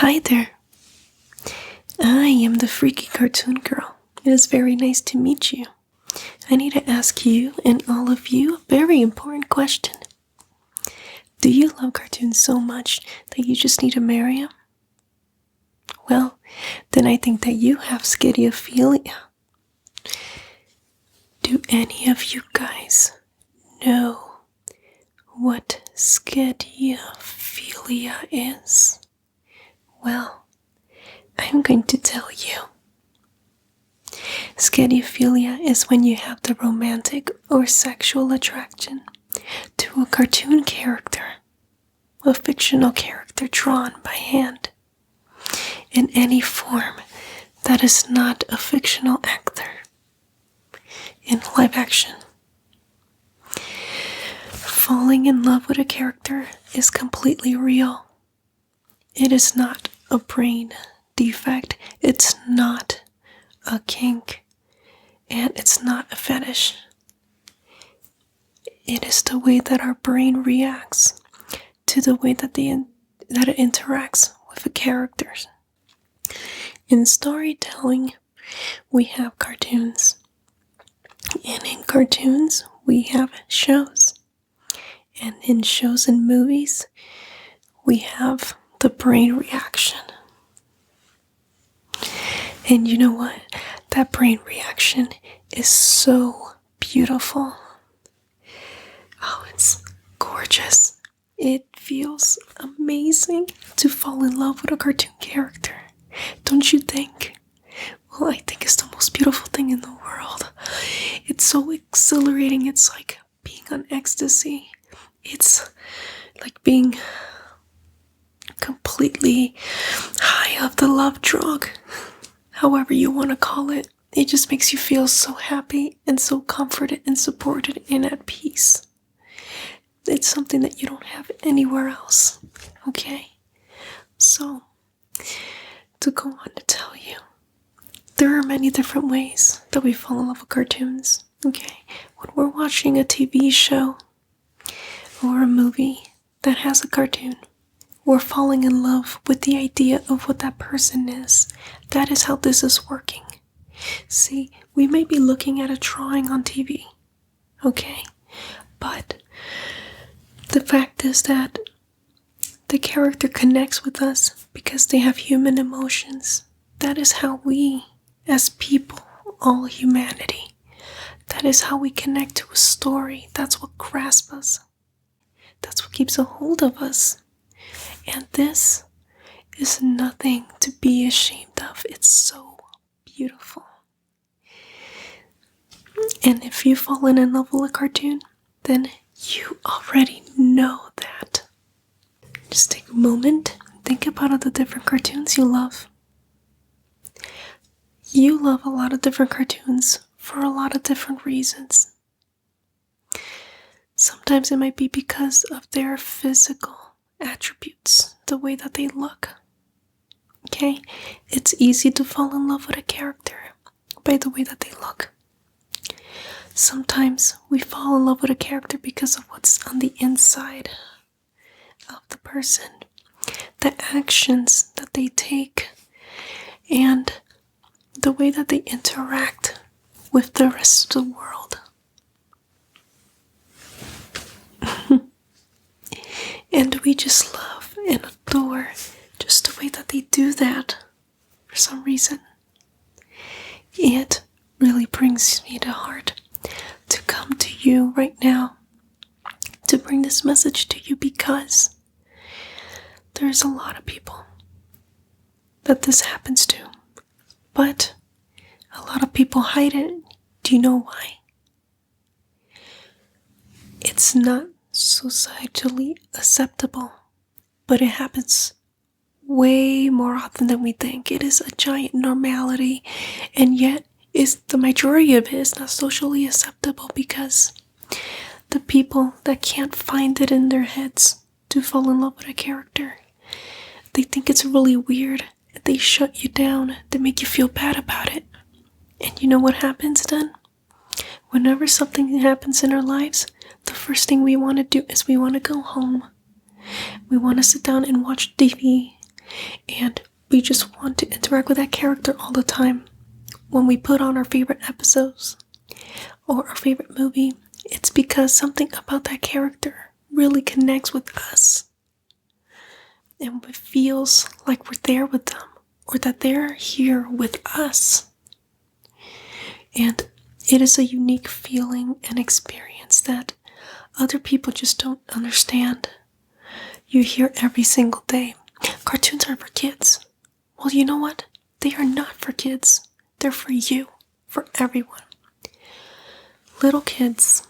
Hi there. I am the freaky cartoon girl. It is very nice to meet you. I need to ask you and all of you a very important question. Do you love cartoons so much that you just need to marry them? Well, then I think that you have Schediaphilia. Do any of you guys know what Schediaphilia is? Well, I'm going to tell you. Schediaphilia is when you have the romantic or sexual attraction to a cartoon character, a fictional character drawn by hand, in any form that is not a fictional actor in live action. Falling in love with a character is completely real. It is not a brain defect. It's not a kink. And it's not a fetish. It is the way that our brain reacts to the way that it interacts with the characters. In storytelling, we have cartoons. And in cartoons, we have shows. And in shows and movies, we have the brain reaction. And you know what? That brain reaction is so beautiful. Oh, it's gorgeous. It feels amazing to fall in love with a cartoon character. Don't you think? Well, I think it's the most beautiful thing in the world. It's so exhilarating. It's like being on ecstasy. It's like being completely high off the love drug. However you want to call it. It just makes you feel so happy and so comforted and supported and at peace. It's something that you don't have anywhere else. Okay? So, to go on to tell you, there are many different ways that we fall in love with cartoons. Okay? When we're watching a TV show or a movie that has a cartoon, we're falling in love with the idea of what that person is. That is how this is working. See, we may be looking at a drawing on TV, okay? But the fact is that the character connects with us because they have human emotions. That is how we, as people, all humanity, that is how we connect to a story. That's what grasps us. That's what keeps a hold of us. And this is nothing to be ashamed of. It's so beautiful. And if you've fallen in love with a cartoon, then you already know that. Just take a moment and think about all the different cartoons you love. You love a lot of different cartoons for a lot of different reasons. Sometimes it might be because of their physical attributes, the way that they look. Okay? It's easy to fall in love with a character by the way that they look. Sometimes we fall in love with a character because of what's on the inside of the person, the actions that they take, and the way that they interact with the rest of the world. And we just love and adore just the way that they do that for some reason. It really brings me to heart to come to you right now to bring this message to you because there's a lot of people that this happens to. But a lot of people hide it. Do you know why? It's not societally acceptable, but it happens way more often than we think. It is a giant normality, and yet the majority of it is not socially acceptable because the people that can't find it in their heads to fall in love with a character, they think it's really weird. They shut you down. They make you feel bad about it. And you know what happens then? Whenever something happens in our lives, the first thing we want to do is we want to go home. We want to sit down and watch TV And we just want to interact with that character all the time. When we put on our favorite episodes or our favorite movie, it's because something about that character really connects with us. And it feels like we're there with them, or that they're here with us. And it is a unique feeling and experience that other people just don't understand. You hear every single day, cartoons are for kids. Well, you know what? They are not for kids. They're for you, for everyone. Little kids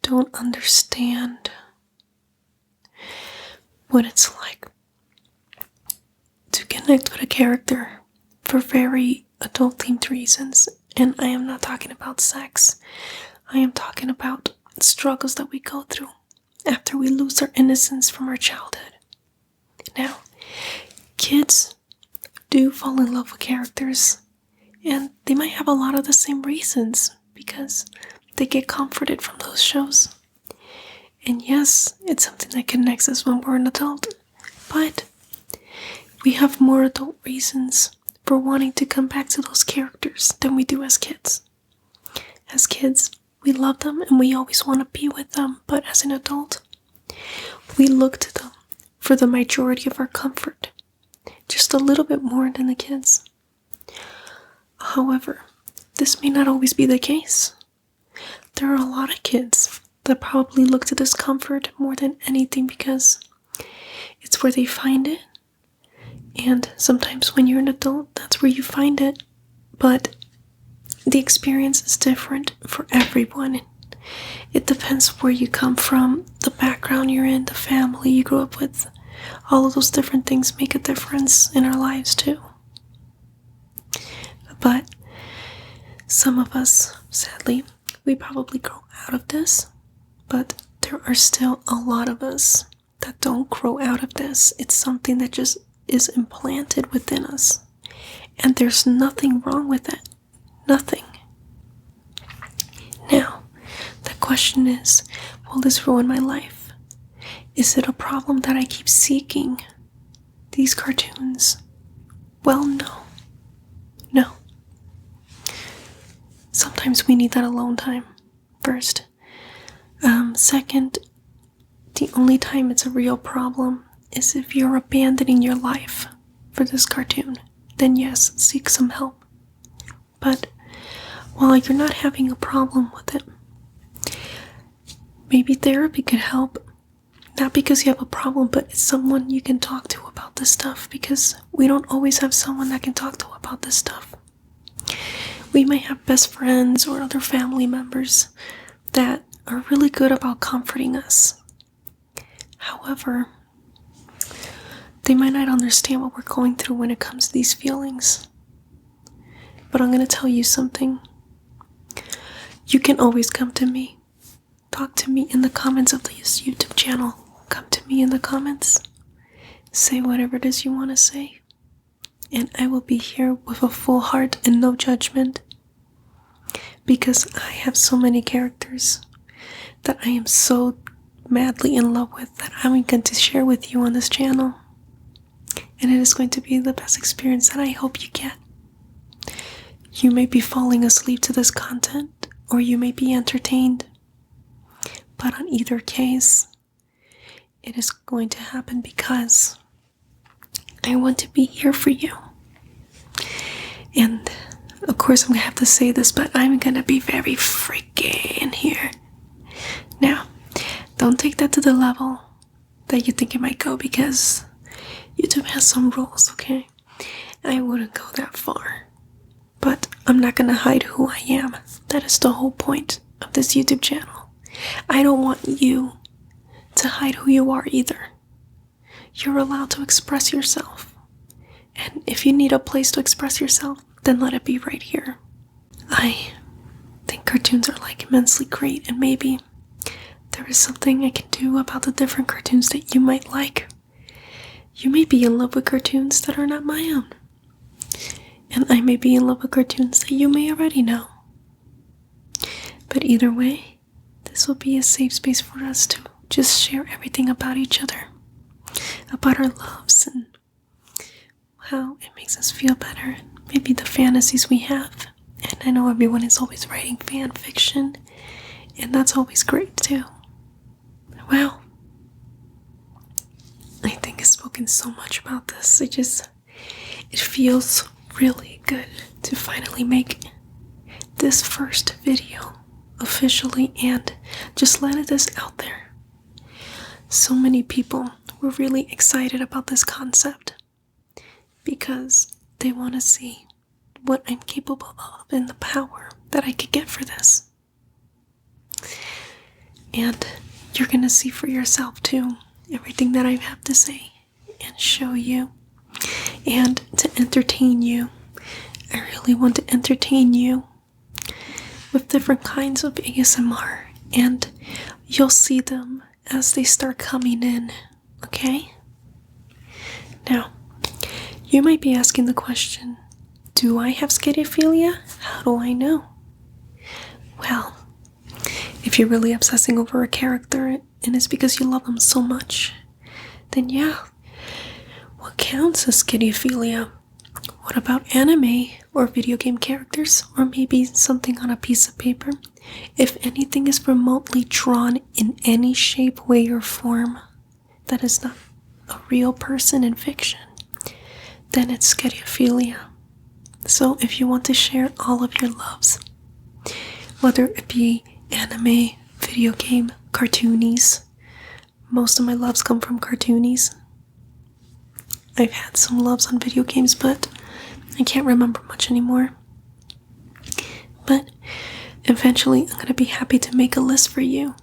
don't understand what it's like to connect with a character for very adult-themed reasons. And I am not talking about sex. I am talking about struggles that we go through after we lose our innocence from our childhood. Now, kids do fall in love with characters, and they might have a lot of the same reasons because they get comforted from those shows. And yes, it's something that connects us when we're an adult, but we have more adult reasons for wanting to come back to those characters than we do as kids. As kids, we love them and we always want to be with them, but as an adult, we look to them for the majority of our comfort, just a little bit more than the kids. However, this may not always be the case. There are a lot of kids that probably look to this comfort more than anything because it's where they find it. And sometimes when you're an adult, that's where you find it. But the experience is different for everyone. It depends where you come from, the background you're in, the family you grew up with. All of those different things make a difference in our lives too. But some of us, sadly, we probably grow out of this. But there are still a lot of us that don't grow out of this. It's something that just is implanted within us. And there's nothing wrong with it. Nothing. Now, the question is, will this ruin my life? Is it a problem that I keep seeking these cartoons? Well, no. No. Sometimes we need that alone time, first. Second, the only time it's a real problem is if you're abandoning your life for this cartoon. Then yes, seek some help. But while you're not having a problem with it, maybe therapy could help. Not because you have a problem, but it's someone you can talk to about this stuff, because we don't always have someone that can talk to about this stuff. We may have best friends or other family members that are really good about comforting us. However, they might not understand what we're going through when it comes to these feelings. But I'm going to tell you something. You can always come to me. Talk to me in the comments of this YouTube channel. Come to me in the comments. Say whatever it is you want to say. And I will be here with a full heart and no judgment. Because I have so many characters that I am so madly in love with that I'm going to share with you on this channel. And it is going to be the best experience that I hope you get. You may be falling asleep to this content, or you may be entertained. But on either case, it is going to happen because I want to be here for you. And of course I'm going to have to say this, but I'm going to be very freaky in here. Now, don't take that to the level that you think it might go, because YouTube has some rules, okay? I wouldn't go that far. But I'm not going to hide who I am. That is the whole point of this YouTube channel. I don't want you to hide who you are either. You're allowed to express yourself. And if you need a place to express yourself, then let it be right here. I think cartoons are like immensely great, and maybe there is something I can do about the different cartoons that you might like. You may be in love with cartoons that are not my own. And I may be in love with cartoons that you may already know. But either way, this will be a safe space for us to just share everything about each other. About our loves and how it makes us feel better. Maybe the fantasies we have. And I know everyone is always writing fan fiction, and that's always great too. Well, I think I've spoken so much about this. It feels really good to finally make this first video officially and just let this out there. So many people were really excited about this concept because they want to see what I'm capable of and the power that I could get for this. And you're going to see for yourself too everything that I have to say and show you and to entertain you. I really want to entertain you with different kinds of ASMR, and you'll see them as they start coming in, okay? Now, you might be asking the question, do I have schediaphilia? How do I know? Well, if you're really obsessing over a character and it's because you love them so much, then yeah, what counts as schediaphilia? What about anime or video game characters, or maybe something on a piece of paper? If anything is remotely drawn in any shape, way, or form that is not a real person in fiction, then it's schediaphilia. So if you want to share all of your loves, whether it be anime, video game, cartoonies, most of my loves come from cartoonies. I've had some loves on video games, but I can't remember much anymore. But eventually I'm going to be happy to make a list for you,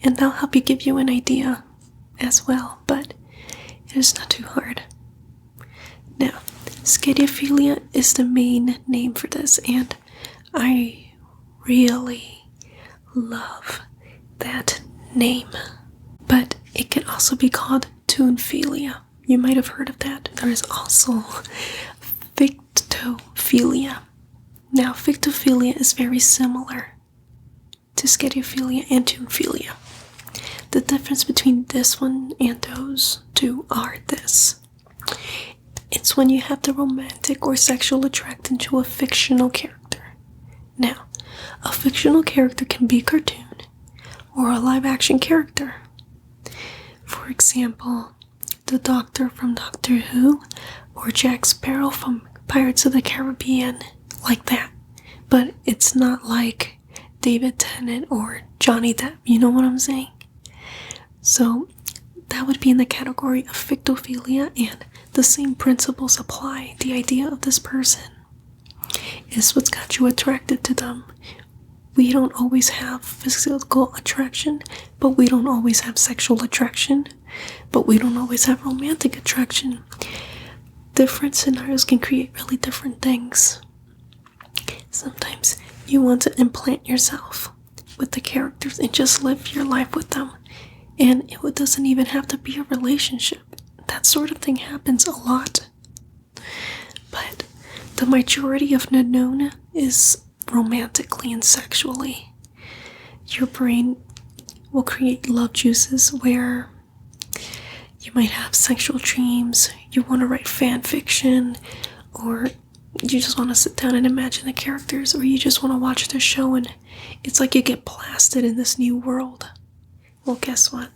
and that'll help you give you an idea as well, but it is not too hard. Now, schediaphilia is the main name for this, and I really love that name. But it can also be called toonphilia. You might have heard of that. There is also fictophilia. Now, fictophilia is very similar to schediaphilia and toonphilia. The difference between this one and those two are this. It's when you have the romantic or sexual attraction to a fictional character. Now, a fictional character can be a cartoon or a live-action character. For example, the Doctor from Doctor Who, or Jack Sparrow from Pirates of the Caribbean, like that. But it's not like David Tennant or Johnny Depp, you know what I'm saying? So that would be in the category of fictophilia, and the same principles apply. The idea of this person is what's got you attracted to them. We don't always have physical attraction, but we don't always have sexual attraction, but we don't always have romantic attraction. Different scenarios can create really different things. Sometimes you want to implant yourself with the characters and just live your life with them. And it doesn't even have to be a relationship. That sort of thing happens a lot. But the majority of Nanona is romantically and sexually. Your brain will create love juices where you might have sexual dreams, you want to write fan fiction, or you just want to sit down and imagine the characters, or you just want to watch the show and it's like you get blasted in this new world. Well, guess what?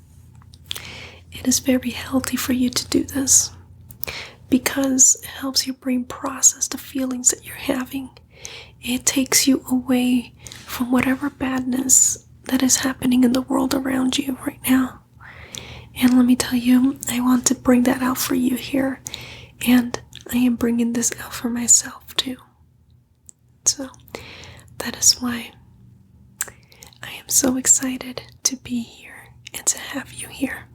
It is very healthy for you to do this because it helps your brain process the feelings that you're having. It takes you away from whatever badness that is happening in the world around you right now. And let me tell you, I want to bring that out for you here. And I am bringing this out for myself too. So that is why I am so excited to be here and to have you here.